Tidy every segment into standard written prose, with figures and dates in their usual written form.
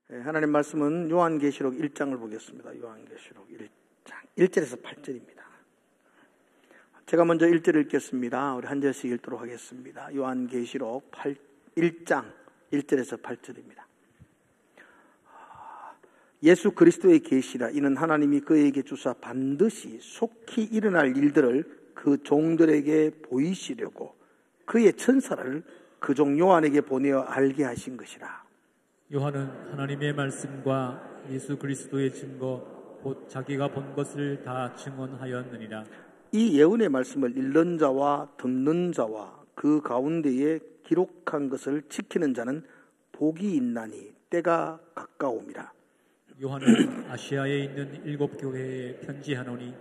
하나님 말씀은 요한계시록 1장을 보겠습니다. 요한계시록 1장 1절에서 8절입니다. 제가 먼저 1절 읽겠습니다. 우리 한 절씩 읽도록 하겠습니다. 요한계시록 1장 1절에서 8절입니다. 예수 그리스도의 계시라. 이는 하나님이 그에게 주사 반드시 속히 일어날 일들을 그 종들에게 보이시려고 그의 천사를 그 종 요한에게 보내어 알게 하신 것이라. 요한은 하나님의 말씀과 예수 그리스도의 증거 곧 자기가 본 것을 다 증언하였느니라. 이 예언의 말씀을 읽는 자와 듣는 자와 그 가운데에 기록한 것을 지키는 자는 복이 있나니 때가 가까움이라. 요한은 아시아에 있는 7교회에 편지하노니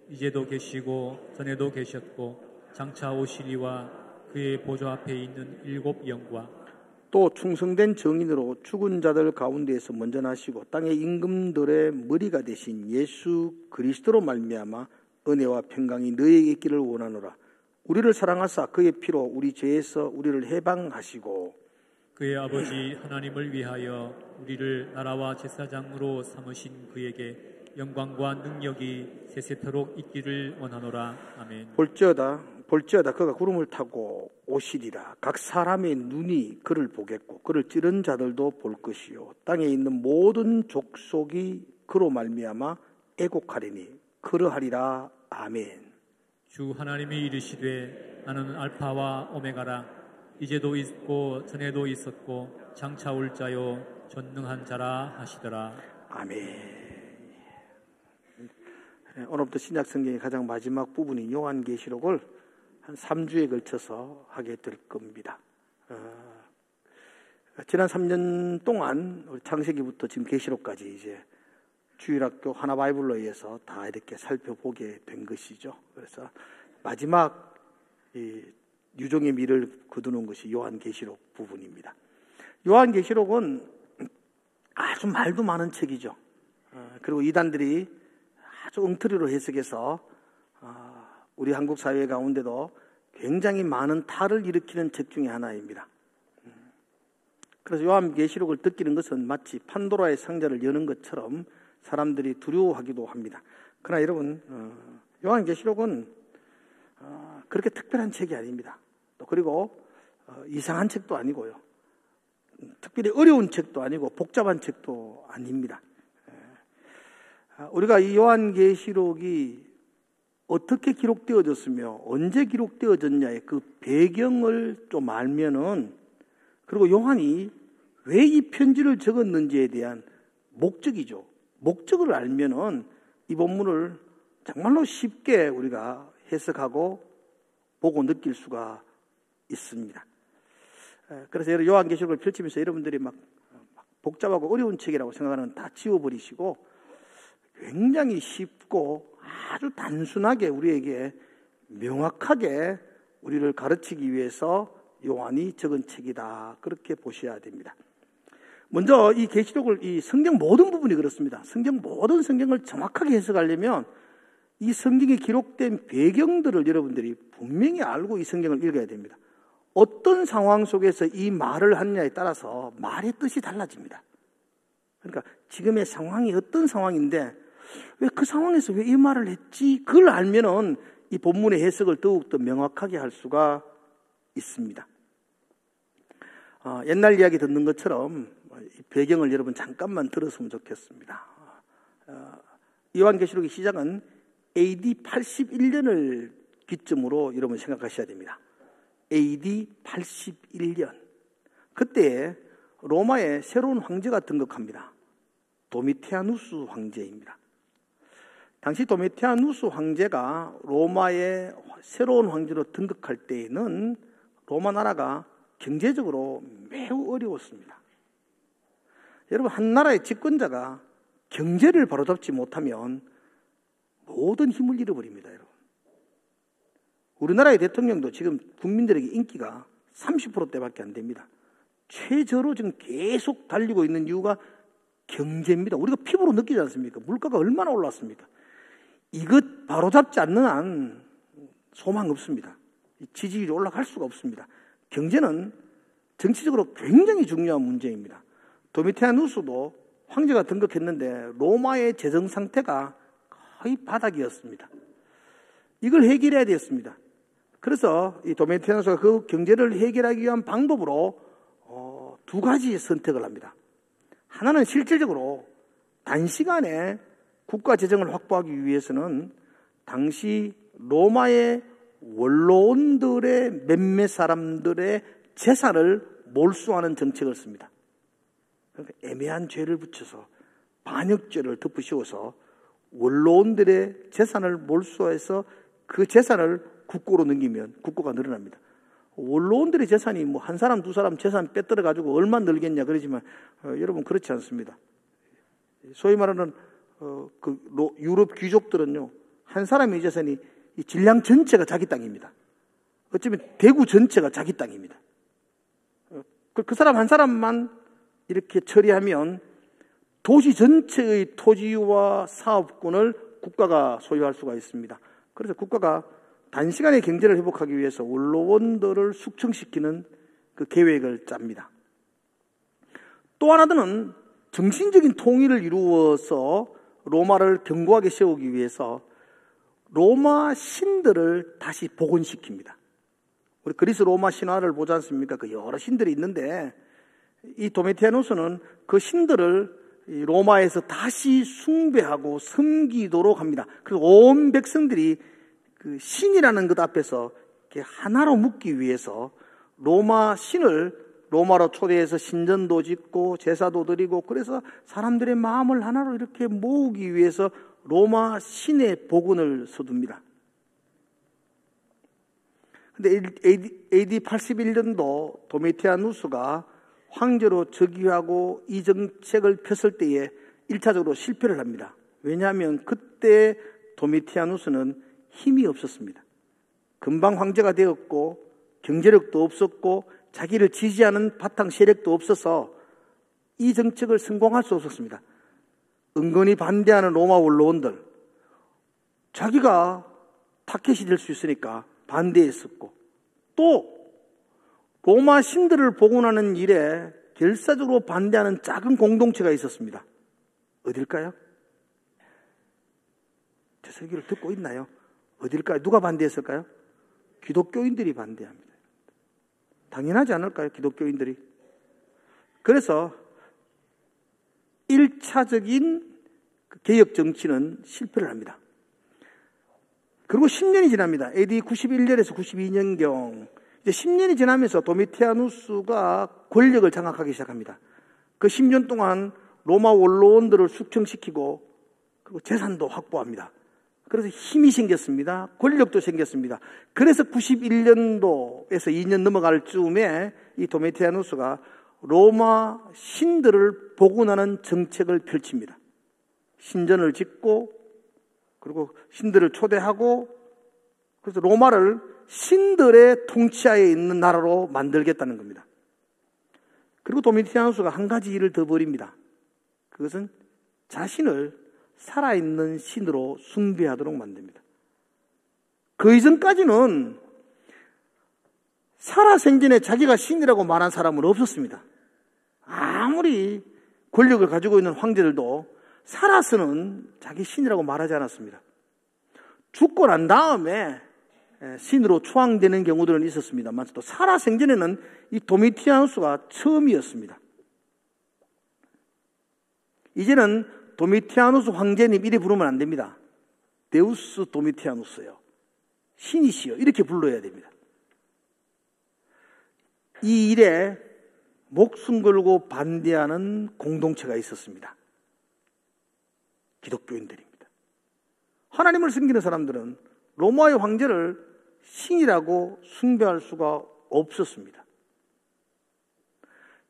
이제도 계시고 전에도 계셨고 장차 오시리와 그의 보좌 앞에 있는 7 영과 또 충성된 정인으로 죽은 자들 가운데에서 먼저 나시고 땅의 임금들의 머리가 되신 예수 그리스도로 말미암아 은혜와 평강이 너희에게 있기를 원하노라. 우리를 사랑하사 그의 피로 우리 죄에서 우리를 해방하시고 그의 아버지 하나님을 위하여 우리를 나라와 제사장으로 삼으신 그에게 영광과 능력이 세세토록 있기를 원하노라. 아멘. 볼지어다 그가 구름을 타고 오시리라. 각 사람의 눈이 그를 보겠고 그를 찌른 자들도 볼 것이요 땅에 있는 모든 족속이 그로 말미암아 애곡하리니 그러하리라. 아멘. 주 하나님이 이르시되 나는 알파와 오메가라. 이제도 있고 전에도 있었고 장차 올 자요 전능한 자라 하시더라. 아멘. 오늘부터 신약 성경의 가장 마지막 부분인 요한계시록을 한 3주에 걸쳐서 하게 될 겁니다. 지난 3년 동안 우리 창세기부터 지금 계시록까지 이제 주일학교 하나바이블로 의해서 다 이렇게 살펴보게 된 것이죠. 그래서 마지막 이 유종의 미를 거두는 것이 요한계시록 부분입니다. 요한계시록은 아주 말도 많은 책이죠. 그리고 이단들이 아주 엉터리로 해석해서 우리 한국 사회 가운데도 굉장히 많은 탈을 일으키는 책 중에 하나입니다. 그래서 요한계시록을 듣기는 것은 마치 판도라의 상자를 여는 것처럼 사람들이 두려워하기도 합니다. 그러나 여러분, 요한계시록은 그렇게 특별한 책이 아닙니다. 또 그리고 이상한 책도 아니고요. 특별히 어려운 책도 아니고 복잡한 책도 아닙니다. 우리가 이 요한계시록이 어떻게 기록되어졌으며 언제 기록되어졌냐의 그 배경을 좀 알면은, 그리고 요한이 왜 이 편지를 적었는지에 대한 목적을 알면은 이 본문을 정말로 쉽게 우리가 해석하고 보고 느낄 수가 있습니다. 그래서 요한계시록을 펼치면서 여러분들이 막 복잡하고 어려운 책이라고 생각하는 다 지워버리시고 굉장히 쉽고 아주 단순하게 우리에게 명확하게 우리를 가르치기 위해서 요한이 적은 책이다, 그렇게 보셔야 됩니다. 먼저 이 계시록을, 이 성경 모든 부분이 그렇습니다. 모든 성경을 정확하게 해석하려면 이 성경에 기록된 배경들을 여러분들이 분명히 알고 이 성경을 읽어야 됩니다. 어떤 상황 속에서 이 말을 하느냐에 따라서 말의 뜻이 달라집니다. 그러니까 지금의 상황이 어떤 상황인데 왜 그 상황에서 왜 이 말을 했지? 그걸 알면은 이 본문의 해석을 더욱더 명확하게 할 수가 있습니다. 옛날 이야기 듣는 것처럼 이 배경을 여러분 잠깐만 들었으면 좋겠습니다. 요한계시록의 시작은 AD 81년을 기점으로 여러분 생각하셔야 됩니다. AD 81년. 그때 로마에 새로운 황제가 등극합니다. 도미티아누스 황제입니다. 당시 도미티아누스 황제가 로마의 새로운 황제로 등극할 때에는 로마 나라가 경제적으로 매우 어려웠습니다. 여러분, 한 나라의 집권자가 경제를 바로잡지 못하면 모든 힘을 잃어버립니다. 여러분, 우리나라의 대통령도 지금 국민들에게 인기가 30%대밖에 안 됩니다. 최저로 지금 계속 달리고 있는 이유가 경제입니다. 우리가 피부로 느끼지 않습니까? 물가가 얼마나 올랐습니까? 이것 바로잡지 않는 한 소망 없습니다. 지지율이 올라갈 수가 없습니다. 경제는 정치적으로 굉장히 중요한 문제입니다. 도미티아누스도 황제가 등극했는데 로마의 재정 상태가 거의 바닥이었습니다. 이걸 해결해야 되었습니다. 그래서 이 도미티아누스가 그 경제를 해결하기 위한 방법으로 두 가지 선택을 합니다. 하나는 실질적으로 단시간에 국가 재정을 확보하기 위해서는 당시 로마의 원로원들의 몇몇 사람들의 재산을 몰수하는 정책을 씁니다. 그러니까 애매한 죄를 붙여서 반역죄를 덮으씌워서 원로원들의 재산을 몰수해서 그 재산을 국고로 넘기면 국고가 늘어납니다. 원로원들의 재산이 뭐 한 사람 두 사람 재산 빼들어 가지고 얼마 늘겠냐 그러지만 여러분 그렇지 않습니다. 소위 말하는 유럽 귀족들은요, 한 사람의 재산이 이 질량 전체가 자기 땅입니다. 어쩌면 대구 전체가 자기 땅입니다. 그 사람 한 사람만 이렇게 처리하면 도시 전체의 토지와 사업권을 국가가 소유할 수가 있습니다. 그래서 국가가 단시간에 경제를 회복하기 위해서 원로원들을 숙청시키는 그 계획을 짭니다. 또 하나는 정신적인 통일을 이루어서 로마를 견고하게 세우기 위해서 로마 신들을 다시 복원시킵니다. 우리 그리스 로마 신화를 보지 않습니까? 그 여러 신들이 있는데 이 도미티아누스는 그 신들을 로마에서 다시 숭배하고 섬기도록 합니다. 그래서 온 백성들이 그 신이라는 것 앞에서 이렇게 하나로 묶기 위해서 로마 신을 로마로 초대해서 신전도 짓고 제사도 드리고 그래서 사람들의 마음을 하나로 이렇게 모으기 위해서 로마 신의 복원을 서둡니다. 근데 AD 81년도 도미티아누스가 황제로 즉위하고 이 정책을 폈을 때에 1차적으로 실패를 합니다. 왜냐하면 그때 도미티아누스는 힘이 없었습니다. 금방 황제가 되었고 경제력도 없었고 자기를 지지하는 바탕 세력도 없어서 이 정책을 성공할 수 없었습니다. 은근히 반대하는 로마 원로원들, 자기가 타켓이 될 수 있으니까 반대했었고, 또 로마 신들을 복원하는 일에 결사적으로 반대하는 작은 공동체가 있었습니다. 어딜까요? 제 설교를 듣고 있나요? 어딜까요? 누가 반대했을까요? 기독교인들이 반대합니다. 당연하지 않을까요? 기독교인들이. 그래서 1차적인 개혁 정치는 실패를 합니다. 그리고 10년이 지납니다. AD 91년에서 92년경 이제 10년이 지나면서 도미티아누스가 권력을 장악하기 시작합니다. 그 10년 동안 로마 원로원들을 숙청시키고 그리고 재산도 확보합니다. 그래서 힘이 생겼습니다. 권력도 생겼습니다. 그래서 91년도에서 2년 넘어갈 즈음에 이 도미티아누스가 로마 신들을 복원하는 정책을 펼칩니다. 신전을 짓고 그리고 신들을 초대하고 그래서 로마를 신들의 통치하에 있는 나라로 만들겠다는 겁니다. 그리고 도미티아누스가 한 가지 일을 더 벌입니다. 그것은 자신을 살아있는 신으로 숭배하도록 만듭니다. 그 이전까지는 살아생전에 자기가 신이라고 말한 사람은 없었습니다. 아무리 권력을 가지고 있는 황제들도 살아서는 자기 신이라고 말하지 않았습니다. 죽고 난 다음에 신으로 추앙되는 경우들은 있었습니다만 또 살아생전에는 이 도미티아누스가 처음이었습니다. 이제는 도미티아누스 황제님 이래 부르면 안 됩니다. 데우스 도미티아누스요. 신이시여 이렇게 불러야 됩니다. 이 일에 목숨 걸고 반대하는 공동체가 있었습니다. 기독교인들입니다. 하나님을 섬기는 사람들은 로마의 황제를 신이라고 숭배할 수가 없었습니다.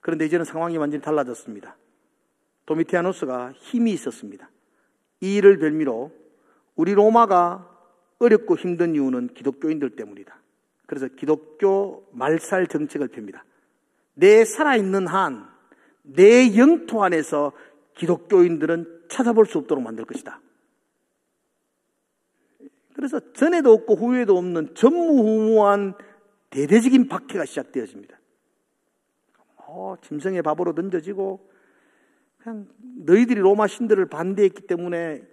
그런데 이제는 상황이 완전히 달라졌습니다. 도미티아누스가 힘이 있었습니다. 이 일을 별미로 우리 로마가 어렵고 힘든 이유는 기독교인들 때문이다. 그래서 기독교 말살 정책을 펴니다. 내 살아있는 한, 내 영토 안에서 기독교인들은 찾아볼 수 없도록 만들 것이다. 그래서 전에도 없고 후에도 없는 전무후무한 대대적인 박해가 시작되어집니다. 짐승의 밥으로 던져지고 그냥 너희들이 로마 신들을 반대했기 때문에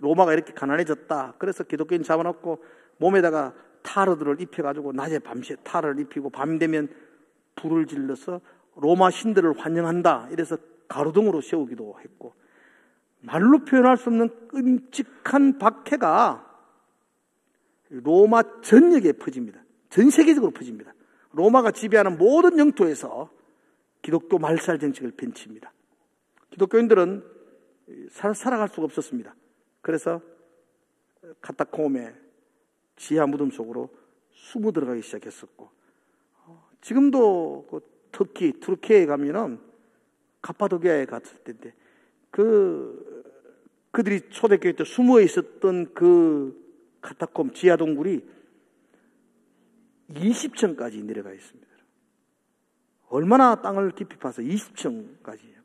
로마가 이렇게 가난해졌다. 그래서 기독교인 잡아놓고 몸에다가 타르들을 입혀가지고 낮에 밤새 타르를 입히고 밤 되면 불을 질러서 로마 신들을 환영한다. 이래서 가로등으로 세우기도 했고, 말로 표현할 수 없는 끔찍한 박해가 로마 전역에 퍼집니다. 전 세계적으로 퍼집니다. 로마가 지배하는 모든 영토에서 기독교 말살 정책을 펼칩니다. 기독교인들은 살아갈 수가 없었습니다. 그래서 카타콤에 지하 무덤 속으로 숨어 들어가기 시작했었고, 지금도 그 터키, 투르키에 가면은 카파도기아에 갔을 때인데 그들이 초대교회 때 숨어 있었던 그 카타콤 지하 동굴이 20층까지 내려가 있습니다. 얼마나 땅을 깊이 파서 20층까지.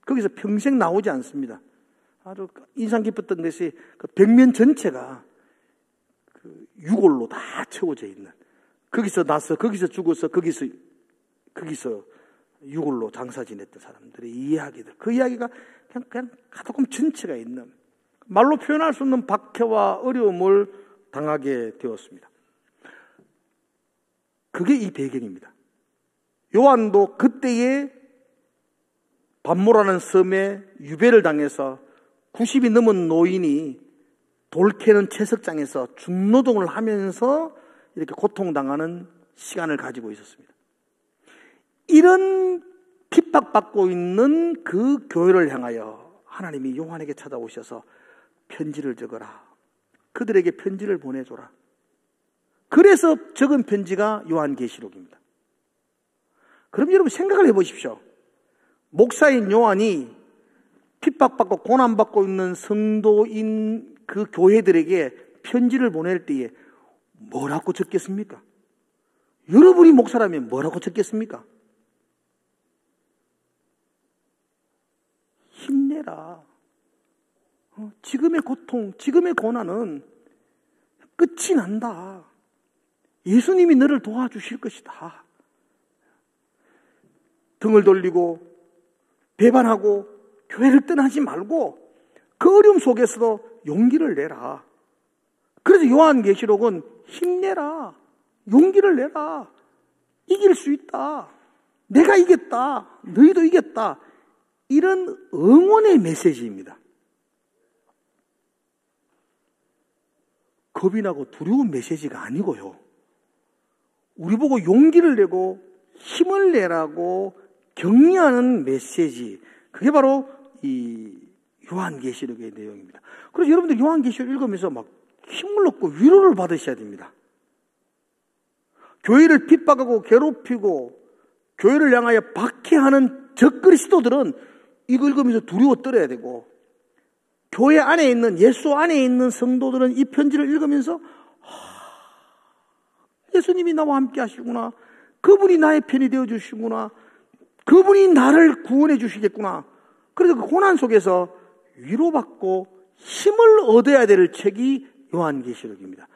거기서 평생 나오지 않습니다. 아주 인상 깊었던 것이 그 벽면 전체가 그 유골로 다 채워져 있는, 거기서 나서 거기서 죽어서 거기서 유골로 장사 지냈던 사람들의 이야기들, 그 이야기가 그냥 카타콤 전체가 있는, 말로 표현할 수 없는 박해와 어려움을 당하게 되었습니다. 그게 이 배경입니다. 요한도 그때에 반모라는 섬에 유배를 당해서 90이 넘은 노인이 돌 캐는 채석장에서 중노동을 하면서 이렇게 고통당하는 시간을 가지고 있었습니다. 이런 핍박받고 있는 그 교회를 향하여 하나님이 요한에게 찾아오셔서 편지를 적어라. 그들에게 편지를 보내줘라. 그래서 적은 편지가 요한계시록입니다. 그럼 여러분 생각을 해보십시오. 목사인 요한이 핍박받고 고난받고 있는 성도인 그 교회들에게 편지를 보낼 때에 뭐라고 적겠습니까? 여러분이 목사라면 뭐라고 적겠습니까? 힘내라. 지금의 고통, 지금의 고난은 끝이 난다. 예수님이 너를 도와주실 것이다. 등을 돌리고 배반하고 교회를 떠나지 말고 그 어려움 속에서도 용기를 내라. 그래서 요한계시록은 힘내라. 용기를 내라. 이길 수 있다. 내가 이겼다. 너희도 이겼다. 이런 응원의 메시지입니다. 겁이 나고 두려운 메시지가 아니고요. 우리 보고 용기를 내고 힘을 내라고 격려하는 메시지. 그게 바로 이 요한계시록의 내용입니다. 그래서 여러분들 요한계시록 읽으면서 막 힘을 얻고 위로를 받으셔야 됩니다. 교회를 핍박하고 괴롭히고 교회를 향하여 박해하는 적그리스도들은 이거 읽으면서 두려워 떨어야 되고, 교회 안에 있는, 예수 안에 있는 성도들은 이 편지를 읽으면서 예수님이 나와 함께 하시구나. 그분이 나의 편이 되어 주시구나. 그분이 나를 구원해 주시겠구나. 그래서 그 고난 속에서 위로받고 힘을 얻어야 될 책이 요한계시록입니다.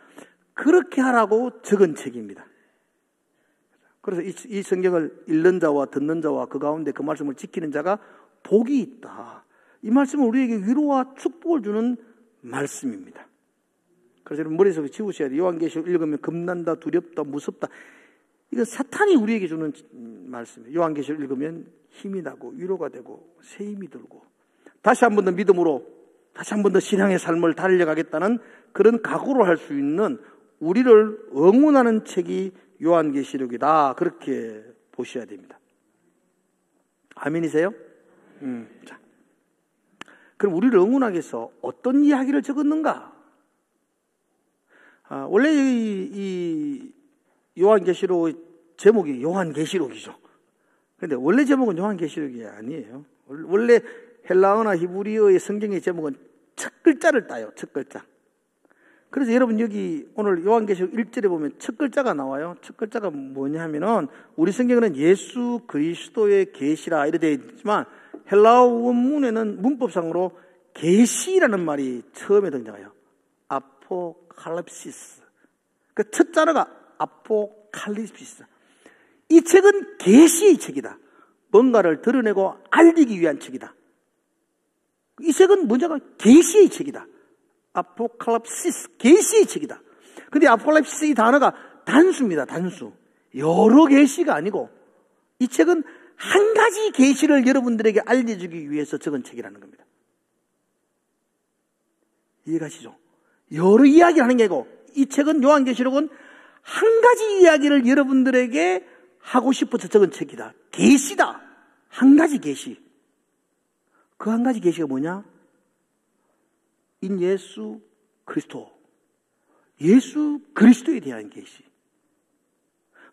그렇게 하라고 적은 책입니다. 그래서 이 성경을 읽는 자와 듣는 자와 그 가운데 그 말씀을 지키는 자가 복이 있다. 이 말씀은 우리에게 위로와 축복을 주는 말씀입니다. 그래서 여러분 머릿속에 지우셔야 돼요. 요한계시록 읽으면 겁난다, 두렵다, 무섭다. 이건 사탄이 우리에게 주는 말씀이에요. 요한계시록 읽으면 힘이 나고 위로가 되고 새 힘이 들고 다시 한 번 더 믿음으로 다시 한 번 더 신앙의 삶을 달려가겠다는 그런 각오를 할 수 있는 우리를 응원하는 책이 요한계시록이다. 그렇게 보셔야 됩니다. 아멘이세요? 자, 그럼 우리를 응원하기 위해서 어떤 이야기를 적었는가? 원래 이 요한계시록 제목이 요한계시록이죠. 그런데 원래 제목은 요한계시록이 아니에요. 원래 헬라어나 히브리어의 성경의 제목은 첫 글자를 따요. 첫 글자. 그래서 여러분 여기 오늘 요한계시록 1절에 보면 첫 글자가 나와요. 첫 글자가 뭐냐 하면은 우리 성경에는 예수 그리스도의 계시라 이렇게 되어 있지만 헬라어 원문에는 문법상으로 계시라는 말이 처음에 등장해요. 아포칼립시스. 그 첫 자가 아포칼립시스. 이 책은 계시의 책이다. 뭔가를 드러내고 알리기 위한 책이다. 이 책은 뭐냐가 계시의 책이다. 아포칼립시스, 계시의 책이다. 근데 아포칼립시스 이 단어가 단수입니다. 단수. 여러 계시가 아니고 이 책은 한 가지 계시를 여러분들에게 알려주기 위해서 적은 책이라는 겁니다. 이해가시죠? 여러 이야기를 하는 게 아니고 이 책은 요한계시록은 한 가지 이야기를 여러분들에게 하고 싶어서 적은 책이다. 계시다. 한 가지 계시. 그 한 가지 계시가 뭐냐? 인 예수 그리스도. 예수 그리스도에 대한 계시.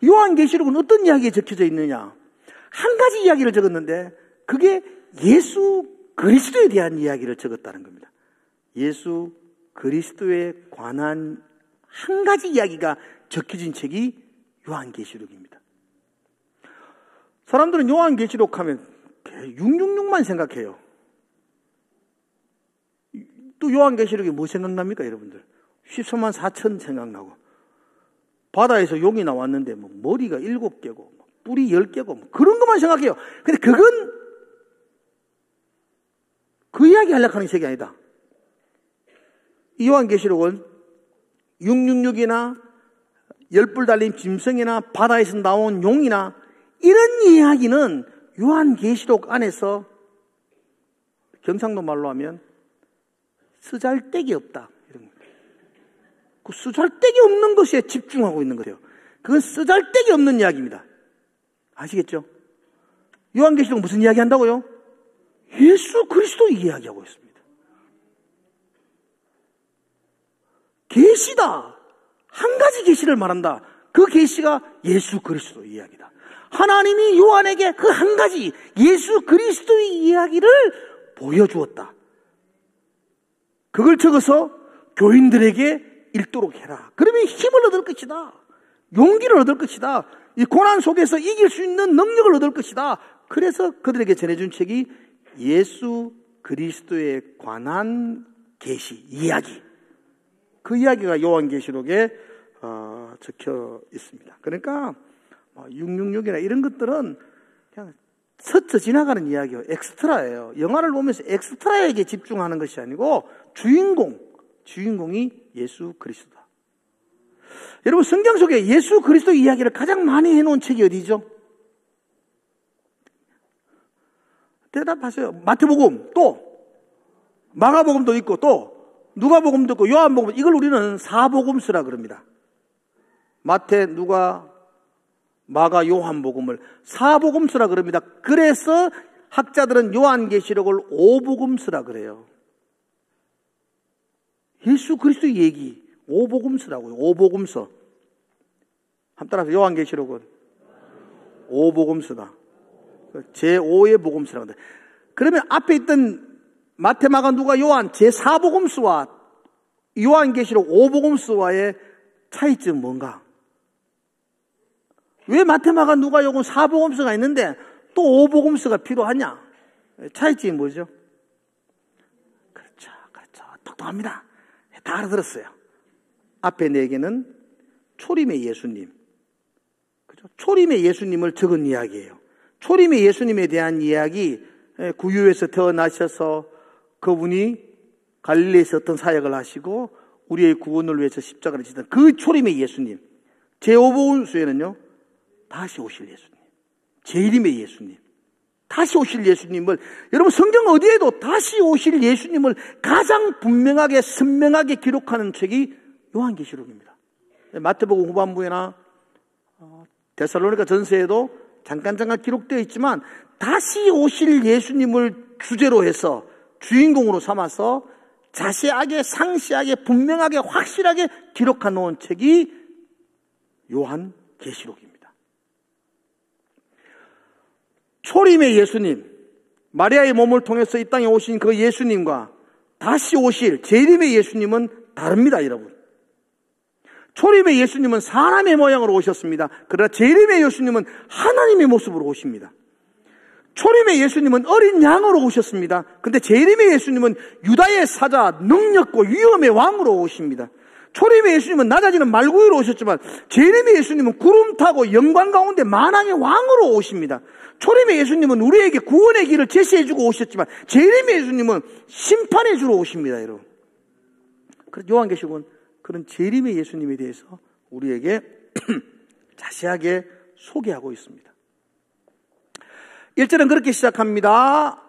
요한계시록은 어떤 이야기에 적혀져 있느냐? 한 가지 이야기를 적었는데 그게 예수 그리스도에 대한 이야기를 적었다는 겁니다. 예수 그리스도에 관한 한 가지 이야기가 적혀진 책이 요한계시록입니다. 사람들은 요한계시록 하면 666만 생각해요. 또 요한계시록에 뭐 생각납니까, 여러분들? 13만 4천 생각나고, 바다에서 용이 나왔는데 뭐 머리가 7개고 뿔이 10개고 뭐 그런 것만 생각해요. 근데 그건 그 이야기 하려고 하는 책이 아니다. 이 요한계시록은 666이나 10뿔 달린 짐승이나 바다에서 나온 용이나 이런 이야기는 요한계시록 안에서 경상도 말로 하면 쓰잘데기 없다. 이런 거예요. 그 쓰잘데기 없는 것에 집중하고 있는 거예요. 그건 쓰잘데기 없는 이야기입니다. 아시겠죠? 요한계시록 무슨 이야기 한다고요? 예수 그리스도 이야기하고 있습니다. 계시다. 한 가지 계시를 말한다. 그 계시가 예수 그리스도 이야기다. 하나님이 요한에게 그 한 가지 예수 그리스도의 이야기를 보여주었다. 그걸 적어서 교인들에게 읽도록 해라. 그러면 힘을 얻을 것이다. 용기를 얻을 것이다. 이 고난 속에서 이길 수 있는 능력을 얻을 것이다. 그래서 그들에게 전해준 책이 예수 그리스도에 관한 계시, 이야기. 그 이야기가 요한계시록에 적혀 있습니다. 그러니까 666이나 이런 것들은 그냥 스쳐 지나가는 이야기예요. 엑스트라예요. 영화를 보면서 엑스트라에게 집중하는 것이 아니고 주인공이 예수 그리스도다. 여러분, 성경 속에 예수 그리스도 이야기를 가장 많이 해놓은 책이 어디죠? 대답하세요. 마태복음, 또 마가복음도 있고, 또 누가복음도 있고, 요한복음. 이걸 우리는 사복음서라 그럽니다. 마태, 누가, 마가, 요한복음을 사복음서라 그럽니다. 그래서 학자들은 요한계시록을 오복음서라 그래요. 예수 그리스도의 얘기, 오복음서라고요. 오복음서. 한번 따라서 요한계시록은 오복음서다. 제5의 복음서라고 합니다. 그러면 앞에 있던 마태, 마가, 누가, 요한 제4복음서와 요한계시록 5복음서와의 차이점은 뭔가? 왜 마태, 마가, 누가, 요한 4복음서가 있는데 또 5복음서가 필요하냐? 차이점이 뭐죠? 그렇죠. 똑똑합니다. 다 알아들었어요. 앞에 4개는 초림의 예수님. 그죠? 초림의 예수님을 적은 이야기예요. 초림의 예수님에 대한 이야기, 구유에서 태어나셔서 그분이 갈릴리에서 어떤 사역을 하시고 우리의 구원을 위해서 십자가를 지던 그 초림의 예수님. 제5복음서에는요, 다시 오실 예수님. 제1임의 예수님. 다시 오실 예수님을, 여러분 성경 어디에도 다시 오실 예수님을 가장 분명하게 선명하게 기록하는 책이 요한계시록입니다. 마태복음 후반부에나 데살로니가 전서에도 잠깐 기록되어 있지만 다시 오실 예수님을 주제로 해서 주인공으로 삼아서 자세하게 상세하게 분명하게 확실하게 기록해 놓은 책이 요한계시록입니다. 초림의 예수님, 마리아의 몸을 통해서 이 땅에 오신 그 예수님과 다시 오실 재림의 예수님은 다릅니다, 여러분. 초림의 예수님은 사람의 모양으로 오셨습니다. 그러나 재림의 예수님은 하나님의 모습으로 오십니다. 초림의 예수님은 어린 양으로 오셨습니다. 그런데 재림의 예수님은 유다의 사자, 능력과 위엄의 왕으로 오십니다. 초림의 예수님은 낮아지는 말구유로 오셨지만 재림의 예수님은 구름 타고 영광 가운데 만왕의 왕으로 오십니다. 초림의 예수님은 우리에게 구원의 길을 제시해주고 오셨지만 재림의 예수님은 심판해주러 오십니다, 여러분. 그래서 요한계시록은 그런 재림의 예수님에 대해서 우리에게 자세하게 소개하고 있습니다. 1절은 그렇게 시작합니다.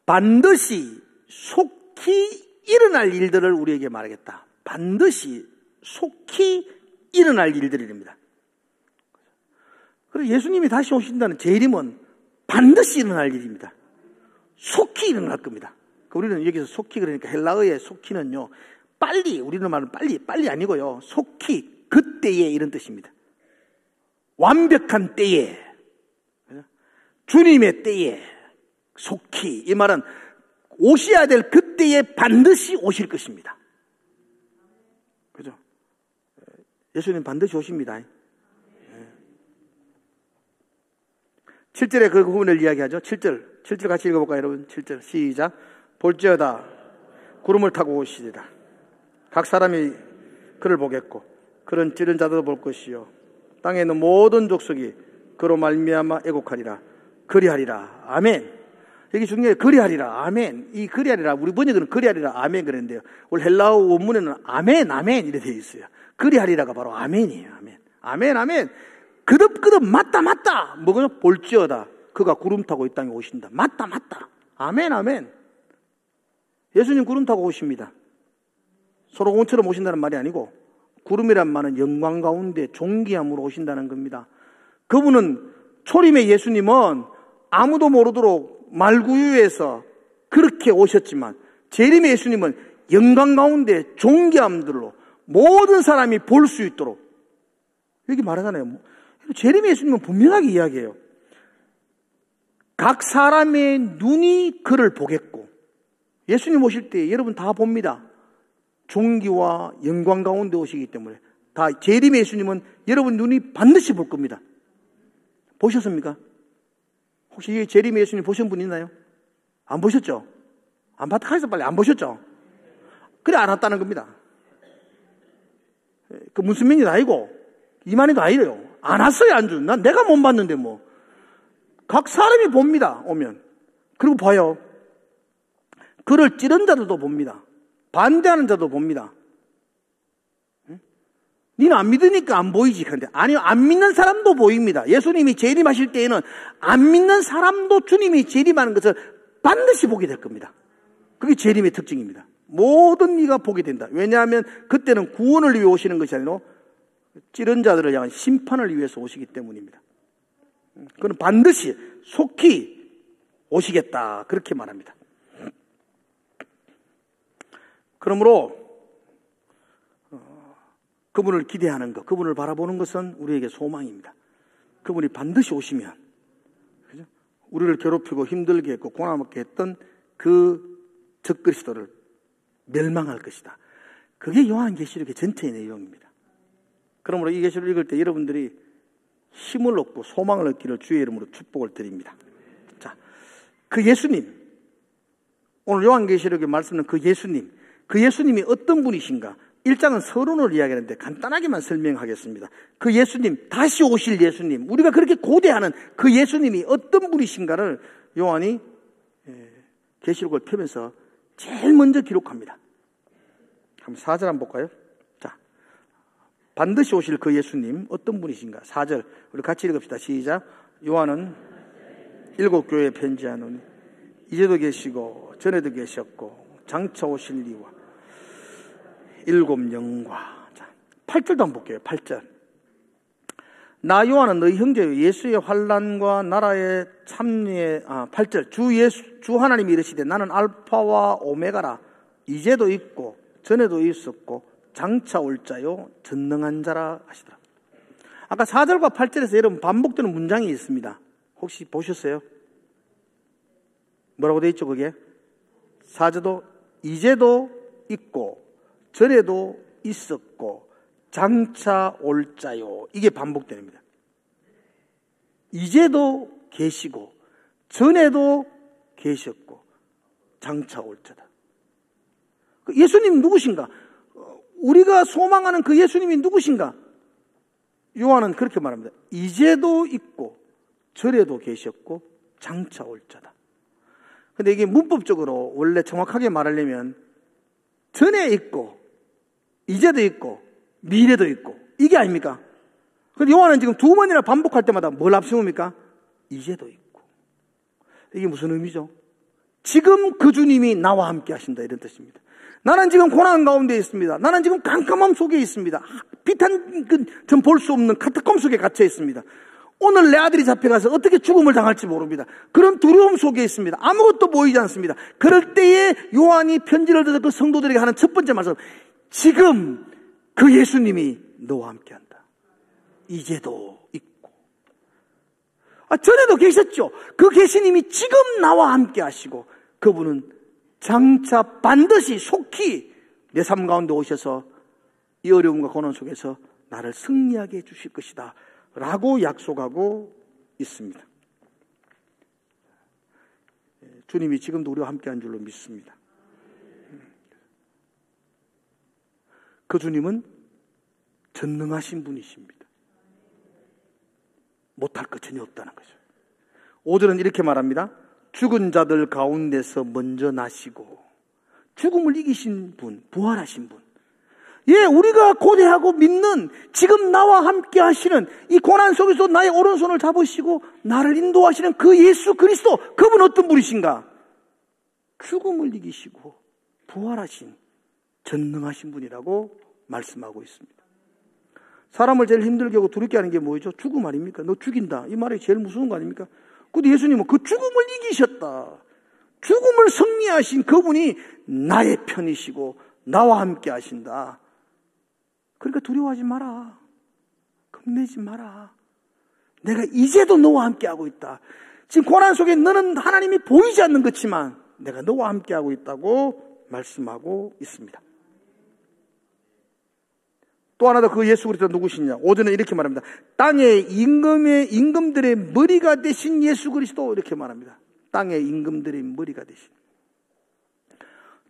반드시 속히 일어날 일들을 우리에게 말하겠다. 반드시 속히 일어날 일들입니다. 그리고 예수님이 다시 오신다는 재림은 반드시 일어날 일입니다. 속히 일어날 겁니다. 우리는 여기서 속히 그러니까 헬라어의 속히는요, 빨리, 우리는 말은 빨리 아니고요. 속히, 그때에 이런 뜻입니다. 완벽한 때에, 주님의 때에, 속히. 이 말은 오셔야 될 그때에 반드시 오실 것입니다. 그죠? 예수님 반드시 오십니다. 7절에 그 부분을 이야기하죠. 7절 같이 읽어볼까요, 여러분? 7절 시작. 볼지어다 구름을 타고 오시리라. 각 사람이 그를 보겠고 그런 찌른 자들도 볼 것이요 땅에 있는 모든 족속이 그로 말미암아 애곡하리라. 그리하리라. 아멘. 여기 중요해요. 그리하리라. 아멘. 이 그리하리라, 우리 번역은 그리하리라. 아멘 그랬는데요. 원래 헬라어 원문에는 아멘 이렇게 되어 있어요. 그리하리라가 바로 아멘이에요. 아멘. 아멘. 그듭 맞다. 뭐가 볼지어다 그가 구름 타고 이 땅에 오신다. 맞다. 아멘. 예수님 구름 타고 오십니다. 소로공처럼 오신다는 말이 아니고 구름이란 말은 영광 가운데 존귀함으로 오신다는 겁니다. 그분은 초림의 예수님은 아무도 모르도록 말구유에서 그렇게 오셨지만 재림의 예수님은 영광 가운데 존귀함들로 모든 사람이 볼 수 있도록 여기 말하잖아요. 재림의 예수님은 분명하게 이야기해요. 각 사람의 눈이 그를 보겠고 예수님 오실 때 여러분 다 봅니다. 존귀와 영광 가운데 오시기 때문에 다 재림의 예수님은 여러분 눈이 반드시 볼 겁니다. 보셨습니까? 혹시 재림의 예수님 보신 분 있나요? 안 보셨죠? 안 봤다 하셔서 빨리 안 보셨죠? 그래 안 왔다는 겁니다. 그 문수민이도 아니고 이만희도 아니래요. 안 왔어요. 난 내가 못 봤는데 뭐. 각 사람이 봅니다. 오면. 그리고 봐요. 그를 찌른 자들도 봅니다. 반대하는 자도 봅니다. 응? 니는 안 믿으니까 안 보이지. 그런데 아니요, 안 믿는 사람도 보입니다. 예수님이 재림하실 때에는 안 믿는 사람도 주님이 재림하는 것을 반드시 보게 될 겁니다. 그게 재림의 특징입니다. 모든 이가 보게 된다. 왜냐하면 그때는 구원을 위해 오시는 것이 아니라 찌른 자들을 향한 심판을 위해서 오시기 때문입니다. 그는 반드시 속히 오시겠다. 그렇게 말합니다. 그러므로 그분을 기대하는 것, 그분을 바라보는 것은 우리에게 소망입니다. 그분이 반드시 오시면 그죠? 우리를 괴롭히고 힘들게 했고 고난받게 했던 그 적그리스도를 멸망할 것이다. 그게 요한계시록의 전체의 내용입니다. 그러므로 이 계시록을 읽을 때 여러분들이 힘을 얻고 소망을 얻기를 주의 이름으로 축복을 드립니다. 자, 그 예수님, 오늘 요한계시록에 말씀하는 그 예수님이 어떤 분이신가? 1장은 서론을 이야기하는데 간단하게만 설명하겠습니다. 그 예수님, 다시 오실 예수님, 우리가 그렇게 고대하는 그 예수님이 어떤 분이신가를 요한이 계시록을 펴면서 제일 먼저 기록합니다. 한번 4절 한번 볼까요? 자, 반드시 오실 그 예수님 어떤 분이신가? 4절 우리 같이 읽읍시다. 시작. 요한은 7 교회에 편지하노니 이제도 계시고 전에도 계셨고 장차 오실 이와 7 영과. 자, 8절도 한번 볼게요. 8절. 나 요한은 너희 형제 예수의 환난과 나라의 참리의 8절. 주 하나님이 이르시되 나는 알파와 오메가라. 이제도 있고 전에도 있었고 장차 올 자요 전능한 자라 하시더라. 아까 4절과 8절에서 여러분 반복되는 문장이 있습니다. 혹시 보셨어요? 뭐라고 되어 있죠 그게? 4절도 이제도 있고 전에도 있었고 장차 올 자요. 이게 반복됩니다. 이제도 계시고 전에도 계셨고 장차 올 자다. 예수님 누구신가? 우리가 소망하는 그 예수님이 누구신가? 요한은 그렇게 말합니다. 이제도 있고 절에도 계셨고 장차 올 자다. 근데 이게 문법적으로 원래 정확하게 말하려면 전에 있고 이제도 있고 미래도 있고 이게 아닙니까? 근데 요한은 지금 두 번이나 반복할 때마다 뭘 합성합니까? 이제도 있고. 이게 무슨 의미죠? 지금 그 주님이 나와 함께 하신다 이런 뜻입니다. 나는 지금 고난 가운데 있습니다. 나는 지금 깜깜함 속에 있습니다. 빛 한 점 볼 수 없는 카타콤 속에 갇혀 있습니다. 오늘 내 아들이 잡혀가서 어떻게 죽음을 당할지 모릅니다. 그런 두려움 속에 있습니다. 아무것도 보이지 않습니다. 그럴 때에 요한이 편지를 들어 그 성도들에게 하는 첫 번째 말씀, 지금 그 예수님이 너와 함께한다. 이제도 있고. 전에도 계셨죠. 그 계시님이 지금 나와 함께 하시고 그분은 장차 반드시 속히 내 삶 가운데 오셔서 이 어려움과 고난 속에서 나를 승리하게 해주실 것이다 라고 약속하고 있습니다. 주님이 지금도 우리와 함께한 줄로 믿습니다. 그 주님은 전능하신 분이십니다. 못할 것 전혀 없다는 거죠. 5절은 이렇게 말합니다. 죽은 자들 가운데서 먼저 나시고 죽음을 이기신 분, 부활하신 분. 예, 우리가 고대하고 믿는 지금 나와 함께 하시는 이 고난 속에서 나의 오른손을 잡으시고 나를 인도하시는 그 예수 그리스도, 그분 어떤 분이신가? 죽음을 이기시고 부활하신 전능하신 분이라고 말씀하고 있습니다. 사람을 제일 힘들게 하고 두렵게 하는 게 뭐죠? 죽음 아닙니까? 너 죽인다. 이 말이 제일 무서운 거 아닙니까? 근데 예수님은 그 죽음을 이기셨다. 죽음을 승리하신 그분이 나의 편이시고 나와 함께 하신다. 그러니까 두려워하지 마라. 겁내지 마라. 내가 이제도 너와 함께 하고 있다. 지금 고난 속에 너는 하나님이 보이지 않는 것이지만 내가 너와 함께 하고 있다고 말씀하고 있습니다. 또 하나 더 그 예수 그리스도가 누구시냐? 5절은 이렇게 말합니다. 땅의 임금들의 머리가 되신 예수 그리스도, 이렇게 말합니다. 땅의 임금들의 머리가 되신.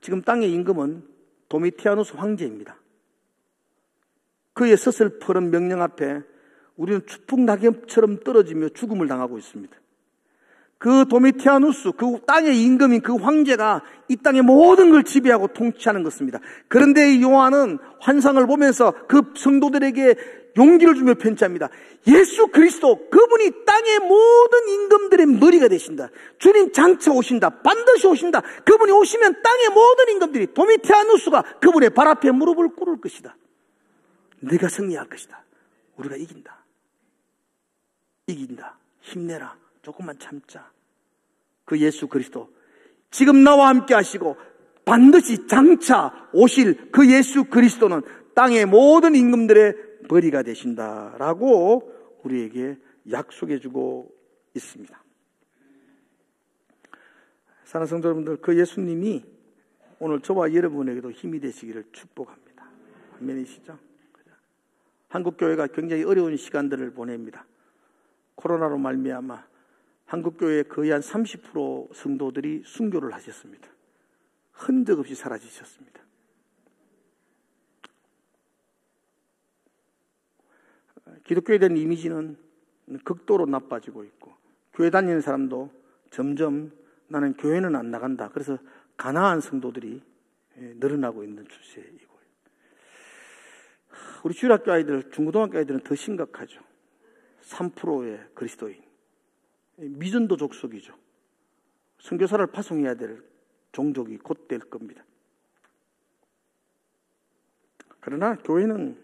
지금 땅의 임금은 도미티아누스 황제입니다. 그의 서슬퍼런 명령 앞에 우리는 추풍낙엽처럼 떨어지며 죽음을 당하고 있습니다. 그 도미티아누스, 그 땅의 임금인 그 황제가 이 땅의 모든 걸 지배하고 통치하는 것입니다. 그런데 요한은 환상을 보면서 그 성도들에게 용기를 주며 편지합니다. 예수 그리스도, 그분이 땅의 모든 임금들의 머리가 되신다. 주님 장차 오신다. 반드시 오신다. 그분이 오시면 땅의 모든 임금들이, 도미티아누스가 그분의 발 앞에 무릎을 꿇을 것이다. 네가 승리할 것이다. 우리가 이긴다. 이긴다. 힘내라. 조금만 참자. 그 예수 그리스도, 지금 나와 함께 하시고 반드시 장차 오실 그 예수 그리스도는 땅의 모든 임금들의 머리가 되신다라고 우리에게 약속해주고 있습니다. 사랑하는 성도 여러분들, 그 예수님이 오늘 저와 여러분에게도 힘이 되시기를 축복합니다. 아멘이시죠? 한국교회가 굉장히 어려운 시간들을 보냅니다. 코로나로 말미암아 한국교회의 거의 한 30% 성도들이 순교를 하셨습니다. 흔적 없이 사라지셨습니다. 기독교에 대한 이미지는 극도로 나빠지고 있고, 교회 다니는 사람도 점점 나는 교회는 안 나간다. 그래서 가난한 성도들이 늘어나고 있는 추세이고요. 우리 주일학교 아이들, 중고등학교 아이들은 더 심각하죠. 3%의 그리스도인. 미전도 족속이죠. 선교사를 파송해야 될 종족이 곧 될 겁니다. 그러나 교회는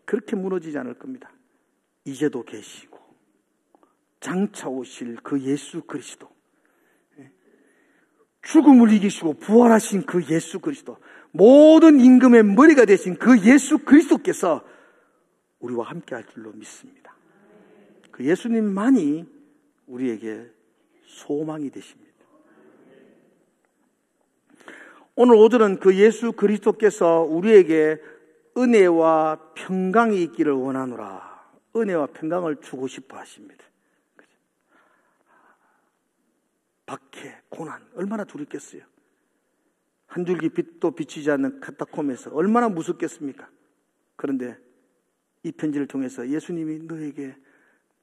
그렇게 무너지지 않을 겁니다. 이제도 계시고 장차 오실 그 예수 그리스도, 죽음을 이기시고 부활하신 그 예수 그리스도, 모든 임금의 머리가 되신 그 예수 그리스도께서 우리와 함께 할 줄로 믿습니다. 그 예수님만이 우리에게 소망이 되십니다. 오늘 5절은 그 예수 그리스도께서 우리에게 은혜와 평강이 있기를 원하노라. 은혜와 평강을 주고 싶어 하십니다. 박해, 고난 얼마나 두렵겠어요. 한 줄기 빛도 비치지 않는 카타콤에서 얼마나 무섭겠습니까? 그런데 이 편지를 통해서 예수님이 너에게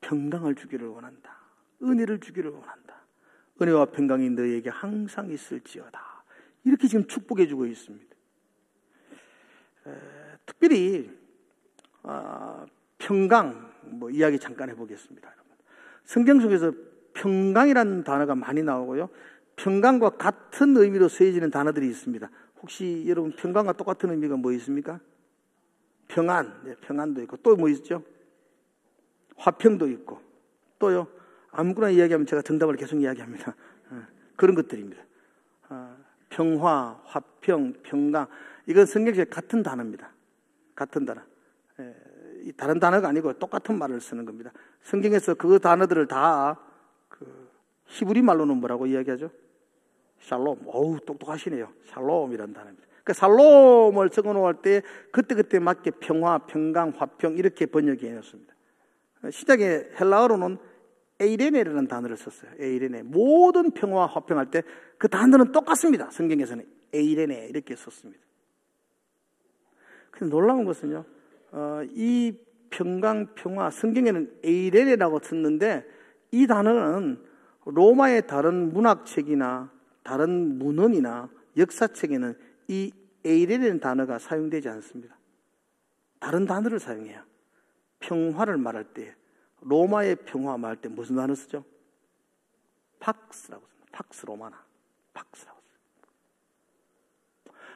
평강을 주기를 원한다. 은혜를 주기를 원한다. 은혜와 평강이 너에게 항상 있을지어다. 이렇게 지금 축복해 주고 있습니다. 특별히 평강 이야기 잠깐 해보겠습니다. 성경 속에서 평강이라는 단어가 많이 나오고요. 평강과 같은 의미로 쓰여지는 단어들이 있습니다. 혹시 여러분 평강과 똑같은 의미가 뭐 있습니까? 평안, 평안도 있고 또 뭐 있죠? 화평도 있고 또요. 아무거나 이야기하면 제가 정답을 계속 이야기합니다. 그런 것들입니다. 평화, 화평, 평강 이건 성경에 같은 단어입니다. 같은 단어. 다른 단어가 아니고 똑같은 말을 쓰는 겁니다. 성경에서 그 단어들을 다 히브리 말로는 뭐라고 이야기하죠? 샬롬. 어우, 똑똑하시네요. 샬롬이라는 단어입니다. 그러니까 샬롬을 적어놓을 때 그때그때 맞게 평화, 평강, 화평 이렇게 번역해 놓습니다. 시작에 헬라어로는 에이레네라는 단어를 썼어요. 에이레네. 모든 평화, 화평할 때 그 단어는 똑같습니다. 성경에서는 에이레네 이렇게 썼습니다. 근데 놀라운 것은요, 이 평강, 평화, 성경에는 에이레네라고 썼는데 이 단어는 로마의 다른 문학책이나 다른 문헌이나 역사책에는 이 에이레네라는 단어가 사용되지 않습니다. 다른 단어를 사용해요. 평화를 말할 때, 로마의 평화 말할 때 무슨 단어 쓰죠? 팍스라고 씁니다. 팍스 로마나. 팍스라고 씁니다.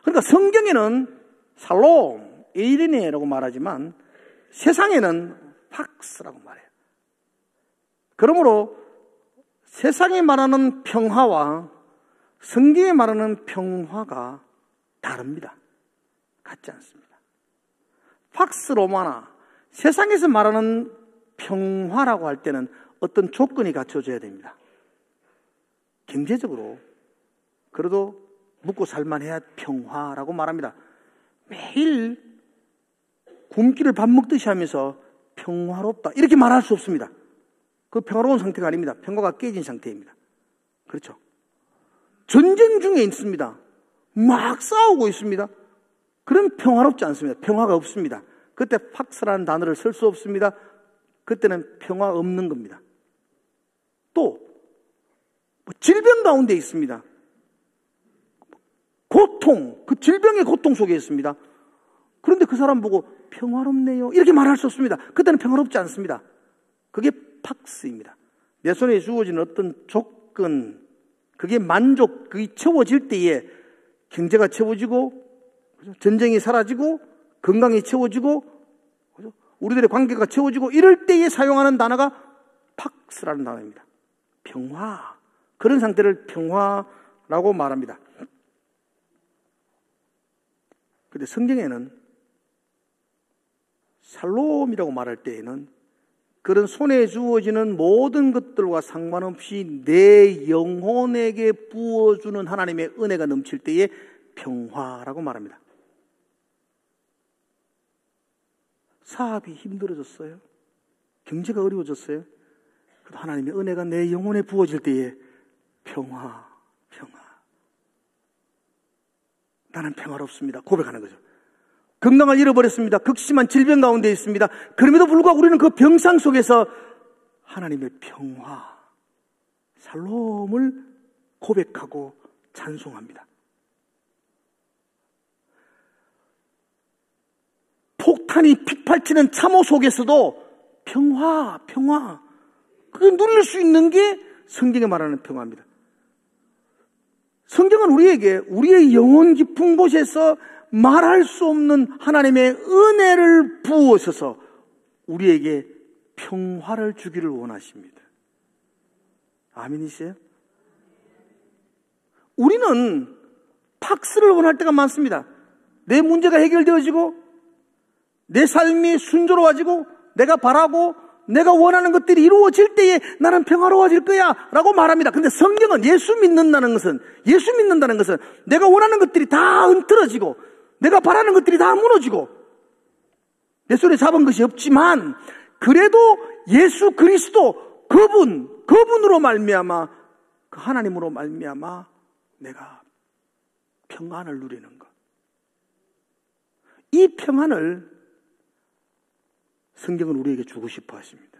그러니까 성경에는 샬롬, 에이레네라고 말하지만 세상에는 팍스라고 말해요. 그러므로 세상이 말하는 평화와 성경이 말하는 평화가 다릅니다. 같지 않습니다. 팍스 로마나 세상에서 말하는 평화라고 할 때는 어떤 조건이 갖춰져야 됩니다. 경제적으로 그래도 먹고 살만해야 평화라고 말합니다. 매일 굶기를 밥 먹듯이 하면서 평화롭다 이렇게 말할 수 없습니다. 그 평화로운 상태가 아닙니다. 평화가 깨진 상태입니다. 그렇죠? 전쟁 중에 있습니다. 막 싸우고 있습니다. 그럼 평화롭지 않습니다. 평화가 없습니다. 그때 팍스라는 단어를 쓸 수 없습니다. 그때는 평화 없는 겁니다. 또 질병 가운데 있습니다. 고통, 그 질병의 고통 속에 있습니다. 그런데 그 사람 보고 평화롭네요 이렇게 말할 수 없습니다. 그때는 평화롭지 않습니다. 그게 팍스입니다. 내 손에 주어진 어떤 조건, 그게 그게 채워질 때에 경제가 채워지고 전쟁이 사라지고 건강이 채워지고 우리들의 관계가 채워지고 이럴 때에 사용하는 단어가 팍스라는 단어입니다. 평화. 그런 상태를 평화라고 말합니다. 그런데 성경에는 샬롬이라고 말할 때에는 그런 손에 주어지는 모든 것들과 상관없이 내 영혼에게 부어주는 하나님의 은혜가 넘칠 때에 평화라고 말합니다. 사업이 힘들어졌어요. 경제가 어려워졌어요. 그래도 하나님의 은혜가 내 영혼에 부어질 때에 평화. 나는 평화롭습니다. 고백하는 거죠. 건강을 잃어버렸습니다. 극심한 질병 가운데 있습니다. 그럼에도 불구하고 우리는 그 병상 속에서 하나님의 평화, 샬롬을 고백하고 찬송합니다. 폭탄이 pit발치는 참호 속에서도 평화. 그걸 누릴 수 있는 게 성경에 말하는 평화입니다. 성경은 우리에게 우리의 영혼 깊은 곳에서 말할 수 없는 하나님의 은혜를 부으셔서 우리에게 평화를 주기를 원하십니다. 아멘이세요? 우리는 팍스를 원할 때가 많습니다. 내 문제가 해결되어지고 내 삶이 순조로워지고 내가 바라고 내가 원하는 것들이 이루어질 때에 나는 평화로워질 거야 라고 말합니다. 그런데 성경은 예수 믿는다는 것은 내가 원하는 것들이 다 흔들어지고 내가 바라는 것들이 다 무너지고 내 손에 잡은 것이 없지만 그래도 예수 그리스도 그분으로 말미암아 그 하나님으로 말미암아 내가 평안을 누리는 것. 이 평안을 성경은 우리에게 주고 싶어 하십니다.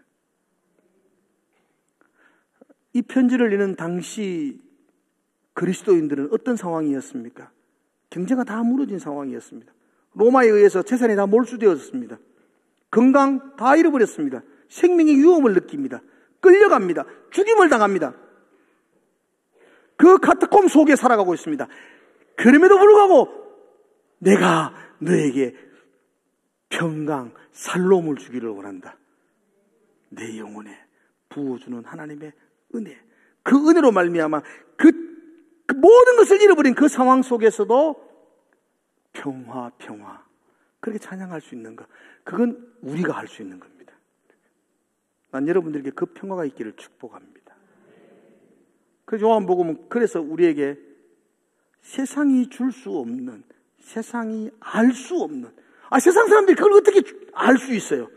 이 편지를 읽는 당시 그리스도인들은 어떤 상황이었습니까? 경제가 다 무너진 상황이었습니다. 로마에 의해서 재산이 다 몰수되었습니다. 건강 다 잃어버렸습니다. 생명의 위험을 느낍니다. 끌려갑니다. 죽임을 당합니다. 그 카타콤 속에 살아가고 있습니다. 그럼에도 불구하고 내가 너에게 평강, 살로움을 주기를 원한다. 내 영혼에 부어주는 하나님의 은혜. 그 은혜로 말미암아 그 모든 것을 잃어버린 그 상황 속에서도 평화. 그렇게 찬양할 수 있는 것. 그건 우리가 할 수 있는 겁니다. 난 여러분들에게 그 평화가 있기를 축복합니다. 그래서 요한복음은 그래서 우리에게 세상이 줄 수 없는, 세상이 알 수 없는, 세상 사람들이 그걸 어떻게 알 수 있어요?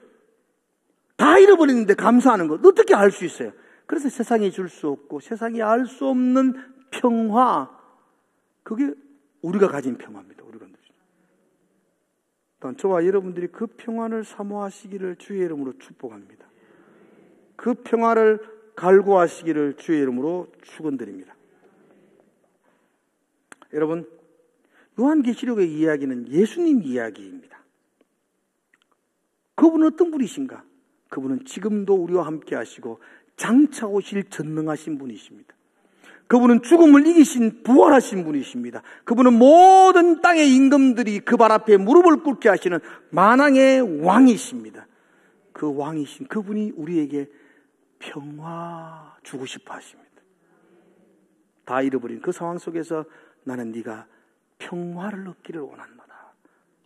다 잃어버리는데 감사하는 것 어떻게 알 수 있어요? 그래서 세상이 줄 수 없고 세상이 알 수 없는 평화, 그게 우리가 가진 평화입니다. 우리가. 저와 여러분들이 그 평안을 사모하시기를 주의 이름으로 축복합니다. 그 평화를 갈구하시기를 주의 이름으로 축원드립니다. 여러분, 요한계시록의 이야기는 예수님 이야기입니다. 그분은 어떤 분이신가? 그분은 지금도 우리와 함께 하시고 장차 오실 전능하신 분이십니다. 그분은 죽음을 이기신 부활하신 분이십니다. 그분은 모든 땅의 임금들이 그 발 앞에 무릎을 꿇게 하시는 만왕의 왕이십니다. 그 왕이신 그분이 우리에게 평화 주고 싶어 하십니다. 다 잃어버린 그 상황 속에서 나는 네가 평화를 얻기를 원한다.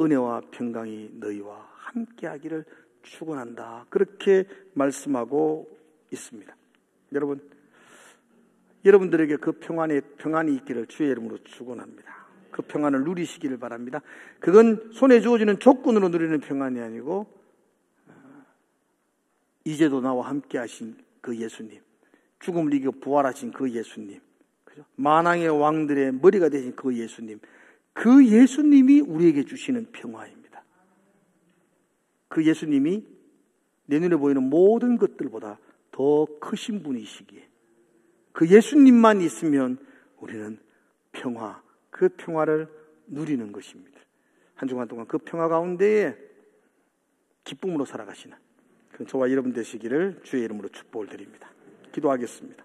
은혜와 평강이 너희와 함께 하기를 축원한다. 그렇게 말씀하고 있습니다. 여러분들에게 그 평안이 있기를 주의 이름으로 축원합니다. 그 평안을 누리시기를 바랍니다. 그건 손에 주어지는 조건으로 누리는 평안이 아니고 이제도 나와 함께 하신 그 예수님, 죽음을 이기고 부활하신 그 예수님, 그죠? 만왕의 왕들의 머리가 되신 그 예수님, 그 예수님이 우리에게 주시는 평화입니다. 그 예수님이 내 눈에 보이는 모든 것들보다 더 크신 분이시기에 그 예수님만 있으면 우리는 평화, 그 평화를 누리는 것입니다. 한 주간 동안 그 평화 가운데에 기쁨으로 살아가시는 저와 여러분 되시기를 주의 이름으로 축복을 드립니다. 기도하겠습니다.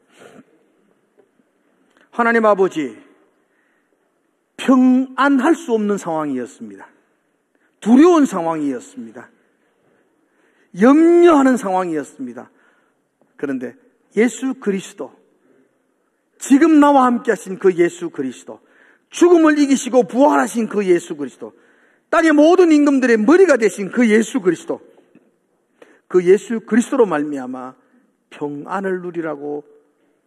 하나님 아버지, 평안할 수 없는 상황이었습니다. 두려운 상황이었습니다. 염려하는 상황이었습니다. 그런데 예수 그리스도, 지금 나와 함께 하신 그 예수 그리스도, 죽음을 이기시고 부활하신 그 예수 그리스도, 땅의 모든 임금들의 머리가 되신 그 예수 그리스도, 그 예수 그리스도로 말미암아 평안을 누리라고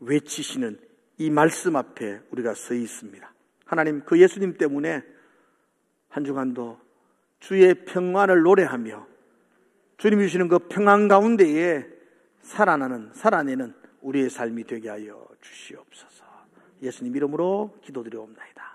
외치시는 이 말씀 앞에 우리가 서 있습니다. 하나님, 그 예수님 때문에 한 주간도 주의 평안을 노래하며 주님이 주시는 그 평안 가운데에 살아내는 우리의 삶이 되게 하여 주시옵소서. 예수님 이름으로 기도드려옵나이다.